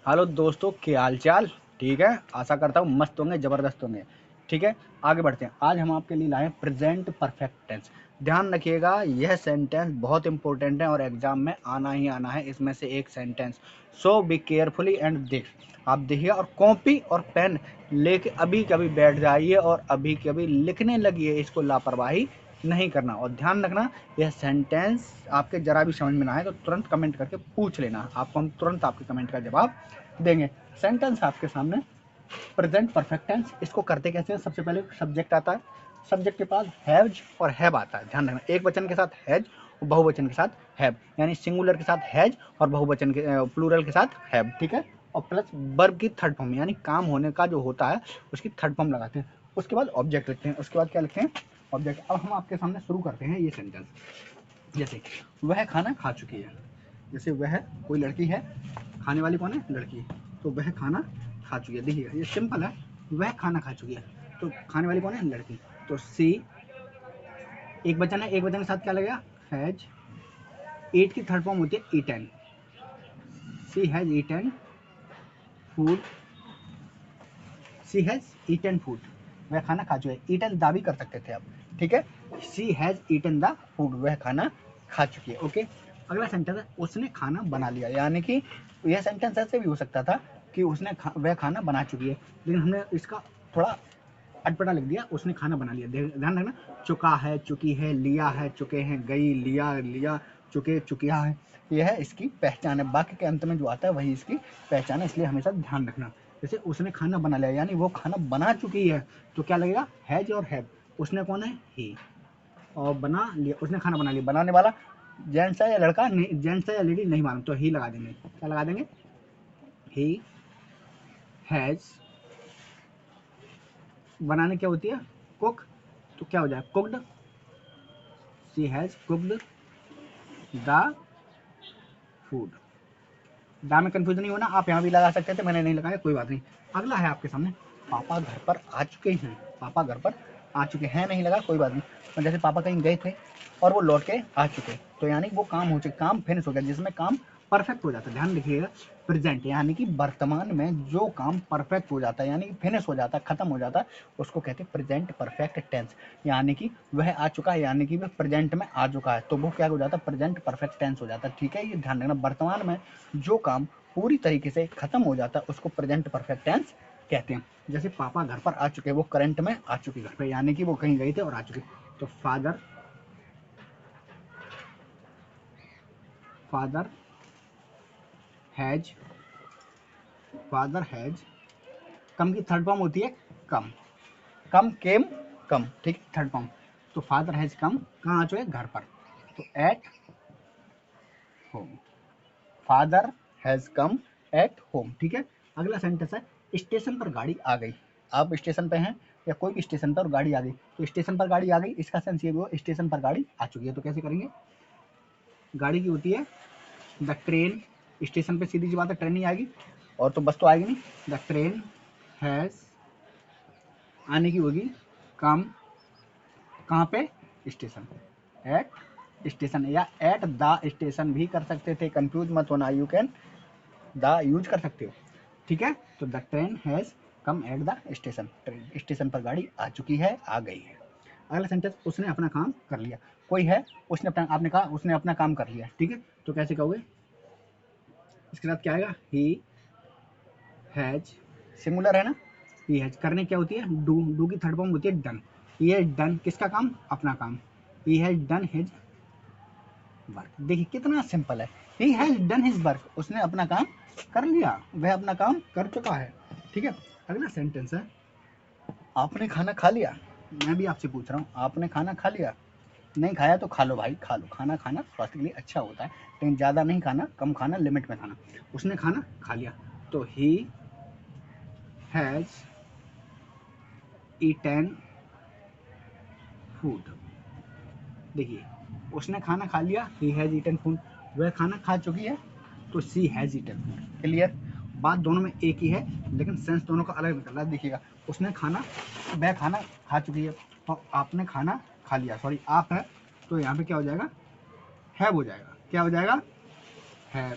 Hello दोस्तों, क्या हाल चाल। ठीक है, आशा करता हूँ मस्त होंगे, ज़बरदस्त होंगे। ठीक है, आगे बढ़ते हैं। आज हम आपके लिए लाए हैं प्रेजेंट परफेक्ट टेंस। ध्यान रखिएगा, यह सेंटेंस बहुत इंपॉर्टेंट है और एग्जाम में आना ही आना है इसमें से एक sentence. So be carefully and देख, आप देखिए और कॉपी और पेन लेके अभी कभी बैठ जाइए और अभी कभी लिखने लगिए। इसको लापरवाही नहीं करना और ध्यान रखना, यह सेंटेंस आपके जरा भी समझ में ना आए तो तुरंत कमेंट करके पूछ लेना, आपको हम तुरंत आपके कमेंट का जवाब देंगे। सेंटेंस आपके सामने, प्रेजेंट परफेक्ट टेंस। इसको करते कैसे हैं? सबसे पहले सब्जेक्ट आता है, सब्जेक्ट के पास हैज और हैव आता है। ध्यान रखना, एक वचन के साथ हैज और बहुवचन के साथ हैव, यानी सिंगुलर के साथ हैज और बहुवचन के प्लूरल के साथ हैव। ठीक है, और प्लस वर्ब की थर्ड फॉर्म, यानी काम होने का जो होता है उसकी थर्ड फॉर्म लगाते हैं। उसके बाद ऑब्जेक्ट लिखते हैं, उसके बाद क्या लिखते हैं? ऑब्जेक्ट। अब हम आपके सामने शुरू करते हैं ये सेंटेंस। जैसे वह खाना खा चुकी है। जैसे वह, कोई लड़की है, खाने वाली कौन है? लड़की। तो वह खाना खा चुकी है। देखिएगा, ये सिंपल है, वह खाना खा चुकी है, तो खाने वाली कौन है? लड़की। तो सी, एक वचन है, एक वचन के साथ क्या लगेगा? हैज। ईट की थर्ड फॉर्म होती है eaten. She has eaten food. She has eaten food, वह खाना खा चुकी है। ईटन दा भी कर सकते थे आप। ठीक है, she has eaten the food, वह खाना खा चुकी है। ओके, अगला सेंटेंस है उसने खाना बना लिया। यानी कि यह सेंटेंस ऐसे भी हो सकता था कि वह खाना बना चुकी है, लेकिन हमने इसका थोड़ा अटपटा लिख दिया, उसने खाना बना लिया। ध्यान रखना, चुका है, चुकी है, लिया है, चुके हैं, गई, लिया, लिया, चुके, चुकिया है, यह है इसकी पहचान है। वाक्य के अंत में जो आता है वही इसकी पहचान है, इसलिए हमेशा ध्यान रखना। जैसे उसने खाना बना लिया, यानी वो खाना बना चुकी है, तो क्या लगेगा? हैज और हैव। उसने कौन है? ही। और बना लिया, उसने खाना बना लिया, बनाने वाला जेंट्स है या लड़का? जेंट्स है या लेडी नहीं मालूम, तो ही लगा देंगे। क्या लगा देंगे? He has. बनाने क्या होती है? कुक। तो क्या हो जाए? Cooked. She has cooked the food. दा में कंफ्यूजन नहीं होना, आप यहाँ भी लगा सकते थे, मैंने नहीं लगाया, कोई बात नहीं। अगला है आपके सामने, पापा घर पर आ चुके हैं। पापा घर पर आ चुके हैं नहीं लगा, कोई बात नहीं। और जैसे पापा कहीं गए थे और वो लौट के आ चुके, तो यानी वो काम हो चुके, काम फिनिश हो गया, जिसमें काम परफेक्ट हो जाता है। ध्यान रखिएगा, प्रेजेंट यानी कि वर्तमान में जो काम परफेक्ट हो जाता है, यानी कि फिनिश हो जाता है, खत्म हो जाता है, उसको कहते हैं प्रेजेंट परफेक्ट टेंस। यानी कि वह आ चुका है, यानी कि वह प्रेजेंट में आ चुका है, तो वो क्या हो जाता है? प्रेजेंट परफेक्ट टेंस हो जाता है। ठीक है, ये ध्यान रखना, वर्तमान में जो काम पूरी तरीके से खत्म हो जाता है उसको प्रेजेंट परफेक्ट टेंस कहते हैं। जैसे पापा घर पर आ चुके, वो करंट में आ चुके घर पे, यानी कि वो कहीं गए थे और आ चुके। तो father, father has, father has. Come की थर्ड फॉर्म होती है कम। कम, केम, कम। ठीक है, थर्ड फॉर्म। तो फादर हैज कम, कहाँ आ चुके? घर पर। तो at home, father has come at home. ठीक है, अगला सेंटेंस है स्टेशन पर गाड़ी आ गई। आप स्टेशन पे हैं या कोई भी स्टेशन पर गाड़ी आ गई, तो स्टेशन पर गाड़ी आ गई, इसका सेंस ये भी हो स्टेशन पर गाड़ी आ चुकी है। तो कैसे करेंगे? गाड़ी की होती है द ट्रेन। स्टेशन पे सीधी सी बात है, ट्रेन नहीं आएगी और तो बस तो आएगी नहीं। द ट्रेन हैज, आने की होगी कम, कहाँ पे? स्टेशन। एट स्टेशन या एट द स्टेशन भी कर सकते थे, कंफ्यूज मत होना, यू कैन द यूज कर सकते हो। ठीक है, तो the train has come at the station, train station पर गाड़ी आ चुकी है, आ गई है। अगला सेंटेंस, उसने अपना काम कर लिया। कोई है, उसने अपना, आपने कहा उसने अपना काम कर लिया। ठीक है, तो कैसे कहोगे? इसके साथ क्या आएगा? ही हैज, सिंगुलर है ना, ही हैज। करने क्या होती है? डू। डू की थर्ड फॉर्म होती है डन। ही हैज डन, किसका काम? अपना काम। ही हैज डन हिज वर्क। देखिए कितना सिंपल है, ही हैज डन हिज वर्क, उसने अपना काम कर लिया, वह अपना काम कर चुका है। ठीक है, अगला सेंटेंस है आपने खाना खा लिया। मैं भी आपसे पूछ रहा हूँ, आपने खाना खा लिया? नहीं खाया तो खा लो भाई, खा लो, खाना खाना स्वास्थ्य के लिए अच्छा होता है, लेकिन ज़्यादा नहीं खाना, कम खाना, लिमिट में खाना। उसने खाना खा लिया, तो ही हैज़ ईटन फूड। देखिए, उसने खाना खा लिया, ही हैज़ ईटन फूड, वह खाना खा चुकी है, तो सी हैज़ ईटन फूड। क्लियर? बात दोनों में एक ही है, लेकिन सेंस दोनों का अलग निकल रहा है। देखिएगा, उसने खाना, वह खाना खा चुकी है, और आपने खाना खा लिया, सॉरी आप है, तो यहाँ पे क्या हो जाएगा? हैव हो जाएगा। क्या हो जाएगा? Have,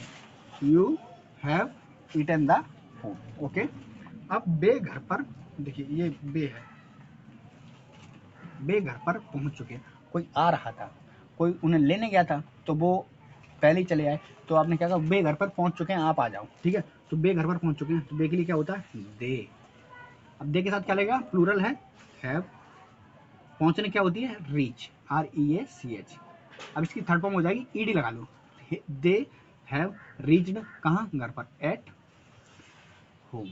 you have eaten the food. Okay, अब बे घर पर, देखिए ये बे है, बे घर पर पहुंच चुके हैं। कोई आ रहा था, कोई उन्हें लेने गया था, तो वो पहले ही चले आए। तो आपने क्या कहा, बे घर पर पहुंच चुके हैं, आप आ जाओ। ठीक है, तो बे घर पर पहुंच चुके हैं, तो बे के लिए क्या होता है, दे। अब दे के साथ क्या लगेगा, प्लूरल है हैव। पहुंचने क्या होती है, रीच, REACH। अब इसकी थर्ड फॉर्म हो जाएगी ईडी लगा लो, दे हैव रीच्ड, कहाँ, घर पर, at home.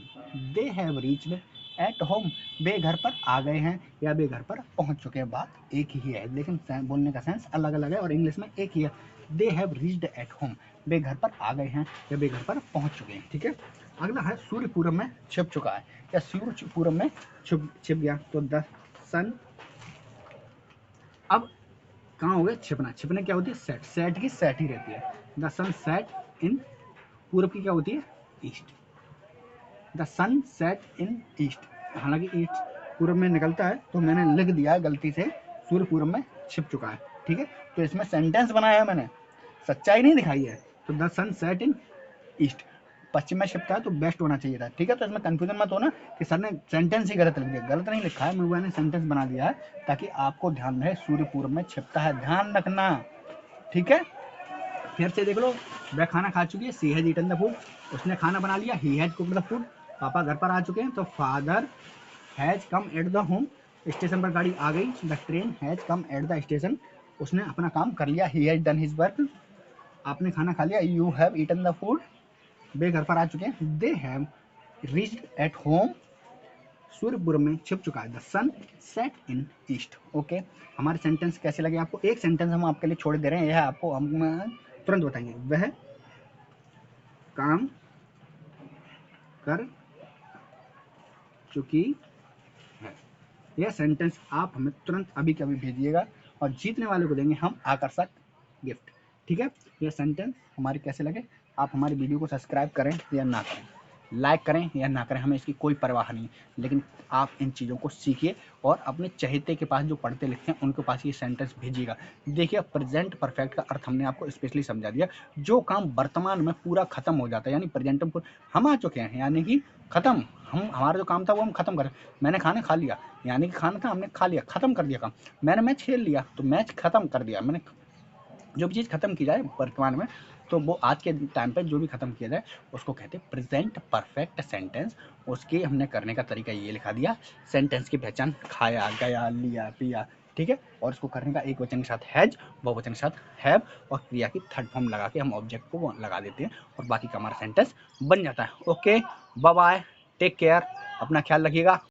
They have reached at home, वे घर पर आ गए हैं या वे घर पर पहुंच चुके हैं, बात एक ही है, लेकिन बोलने का सेंस अलग अलग है और इंग्लिश में एक ही है। They have reached at home, वे घर पर आ गए हैं या वे घर पर पहुंच चुके हैं। ठीक है, अगला है सूर्य पूरब में छिप चुका है या सूर्य पूरब में छिप गया। तो द सन, अब कहाँ हो गया, छिपना, छिपने क्या होती है, सेट, सेट की सेट ही रहती है। द सन सेट इन, पूरब की क्या होती है, east. The sun set in east, हालांकि ईस्ट पूरब में निकलता है, तो मैंने लिख दिया है गलती से सूर्य पूरब में छिप चुका है। ठीक है, तो इसमें सेंटेंस बनाया है मैंने, सच्चाई नहीं दिखाई है। तो the sun set in east, पश्चिम में छिपता है तो बेस्ट होना चाहिए था। ठीक है, तो इसमें कंफ्यूजन मत होना कि सर ने सेंटेंस ही गलत लिख दिया, गलत नहीं लिखा है, मैंने सेंटेंस बना दिया है ताकि आपको ध्यान रहे सूर्य पूरब में छिपता है, ध्यान रखना। ठीक है, फिर से देख लो, वह खाना खा चुकी है, she has eaten the food, उसने खाना बना लिया, he has cooked the food. पापा घर पर आ चुके हैं, तो father has come at the home, station पर गाड़ी आ गई, the train has come at the station, उसने अपना काम कर लिया, he has done his work. आपने खाना खा लिया, you have eaten the food, वे घर पर आ चुके हैं, they have reached at home, सूर्य पूरब में छिप चुका है, the sun set in east. Okay, हमारे सेंटेंस कैसे लगे आपको, एक सेंटेंस हम आपके लिए छोड़ दे रहे हैं, यह आपको हम तुरंत बताएंगे। वह काम कर चुकी है, यह सेंटेंस आप हमें तुरंत अभी के अभी भेजिएगा और जीतने वाले को देंगे हम आकर्षक गिफ्ट। ठीक है, यह सेंटेंस हमारे कैसे लगे, आप हमारी वीडियो को सब्सक्राइब करें या ना करें, लाइक करें या ना करें, हमें इसकी कोई परवाह नहीं, लेकिन आप इन चीज़ों को सीखिए और अपने चहेते के पास जो पढ़ते लिखते हैं उनके पास ये सेंटेंस भेजिएगा। देखिए, प्रेजेंट परफेक्ट का अर्थ हमने आपको स्पेशली समझा दिया, जो काम वर्तमान में पूरा खत्म हो जाता है, यानी प्रेजेंट में हम आ चुके हैं, यानी कि खत्म, हम हमारा जो काम था वो हम खत्म करें। मैंने खाना खा लिया, यानी कि खाना था हमने खा लिया, खत्म कर दिया काम। मैंने मैच खेल लिया, तो मैच खत्म कर दिया। मैंने जो भी चीज़ खत्म की जाए वर्तमान में, तो वो आज के टाइम पे जो भी खत्म किया जाए उसको कहते हैं प्रेजेंट परफेक्ट सेंटेंस। उसके हमने करने का तरीका ये लिखा दिया, सेंटेंस की पहचान, खाया, गया, लिया, पिया। ठीक है, और इसको करने का एक वचन के साथ हैज, बहुवचन के साथ हैव, और क्रिया की थर्ड फॉर्म लगा के हम ऑब्जेक्ट को लगा देते हैं और बाकी का हमारा सेंटेंस बन जाता है। Okay, bye bye, take care, अपना ख्याल रखिएगा।